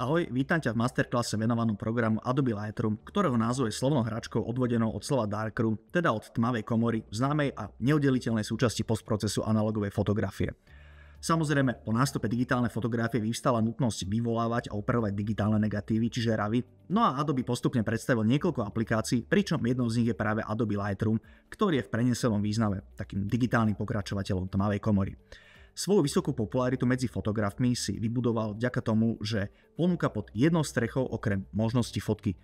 Ahoj, vítam ťa v masterklase venovanom programu Adobe Lightroom, ktorého názov je slovnou hračkou odvodenou od slova darkroom, teda od tmavej komory, známej a neoddeliteľnej súčasti postprocesu analogovej fotografie. Samozrejme, po nástupe digitálnej fotografie vyvstala nutnosť vyvolávať a opravovať digitálne negatívy, čiže RAWy, no a Adobe postupne predstavil niekoľko aplikácií, pričom jednou z nich je práve Adobe Lightroom, ktorý je v prenesenom význame takým digitálnym pokračovateľom tmavej komory. Svoju vysokú popularitu medzi fotografmi si vybudoval vďaka tomu, že ponúka pod jednou strechou okrem možnosti fotky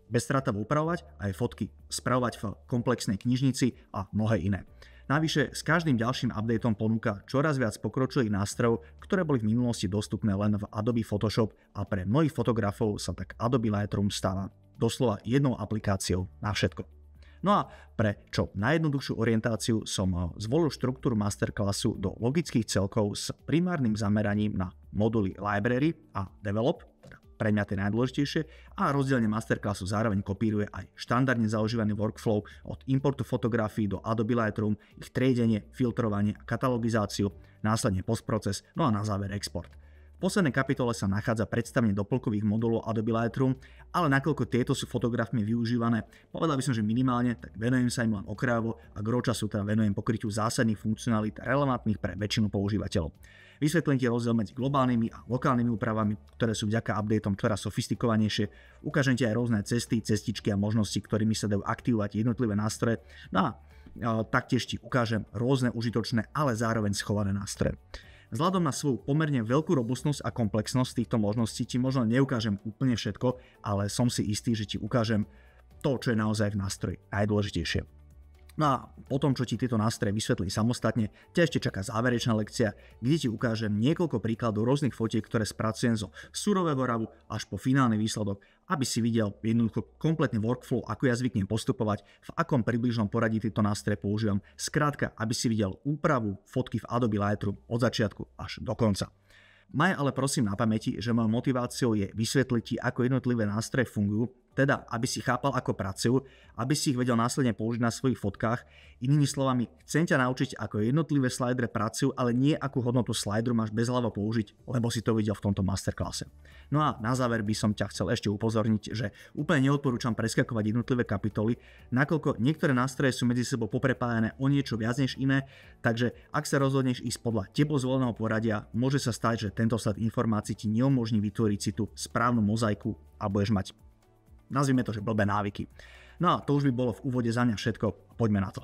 bezstrátovo upravovať aj fotky spravovať v komplexnej knižnici a mnohé iné. Navyše s každým ďalším updateom ponúka čoraz viac pokročilých nástrojov, ktoré boli v minulosti dostupné len v Adobe Photoshop a pre mnohých fotografov sa tak Adobe Lightroom stáva doslova jednou aplikáciou na všetko. No a pre čo najjednoduchšiu orientáciu som zvolil štruktúru masterclassu do logických celkov s primárnym zameraním na moduly Library a Develop, pre mňa tie najdôležitejšie, a rozdelenie masterclassu zároveň kopíruje aj štandardne zaužívaný workflow od importu fotografií do Adobe Lightroom, ich triedenie, filtrovanie a katalogizáciu, následne postproces, no a na záver export. V poslednej kapitole sa nachádza predstavenie doplnkových modulov Adobe Lightroom, ale nakoľko tieto sú fotografmi využívané, povedal by som, že minimálne, tak venujem sa im len okrajovo a gro času teda venujem pokrytiu zásadných funkcionalít relevantných pre väčšinu používateľov. Vysvetlím ti rozdiel medzi globálnymi a lokálnymi úpravami, ktoré sú vďaka updateom čoraz sofistikovanejšie. Ukážem ti aj rôzne cesty, cestičky a možnosti, ktorými sa dajú aktivovať jednotlivé nástroje. No a taktiež ti ukážem rôzne užitočné, ale zároveň schované nástroje. Vzhľadom na svoju pomerne veľkú robustnosť a komplexnosť týchto možností ti možno neukážem úplne všetko, ale som si istý, že ti ukážem to, čo je naozaj v nástroji najdôležitejšie. No a potom, čo ti tieto nástroje vysvetlím samostatne, ťa ešte čaká záverečná lekcia, kde ti ukážem niekoľko príkladov rôznych fotiek, ktoré spracujem zo surového RAWu až po finálny výsledok, aby si videl jednoducho kompletný workflow, ako ja zvyknem postupovať, v akom približnom poradí tieto nástroje používam, skrátka, aby si videl úpravu fotky v Adobe Lightroom od začiatku až do konca. Maj ale prosím na pamäti, že mojou motiváciou je vysvetliť ti, ako jednotlivé nástroje fungujú, teda aby si chápal, ako pracujú, aby si ich vedel následne použiť na svojich fotkách. Inými slovami, chcem ťa naučiť, ako jednotlivé slidere pracujú, ale nie akú hodnotu slideru máš bezhlavo použiť, lebo si to videl v tomto masterclasse. No a na záver by som ťa chcel ešte upozorniť, že úplne neodporúčam preskakovať jednotlivé kapitoly, nakoľko niektoré nástroje sú medzi sebou poprepájané o niečo viac než iné, takže ak sa rozhodneš ísť podľa tebou zvoleného poradia, môže sa stať, že tento sled informácií ti neumožní vytvoriť si tú správnu mozaiku a budeš mať, nazvime to, že blbé návyky. No a to už by bolo v úvode za mňa všetko, poďme na to.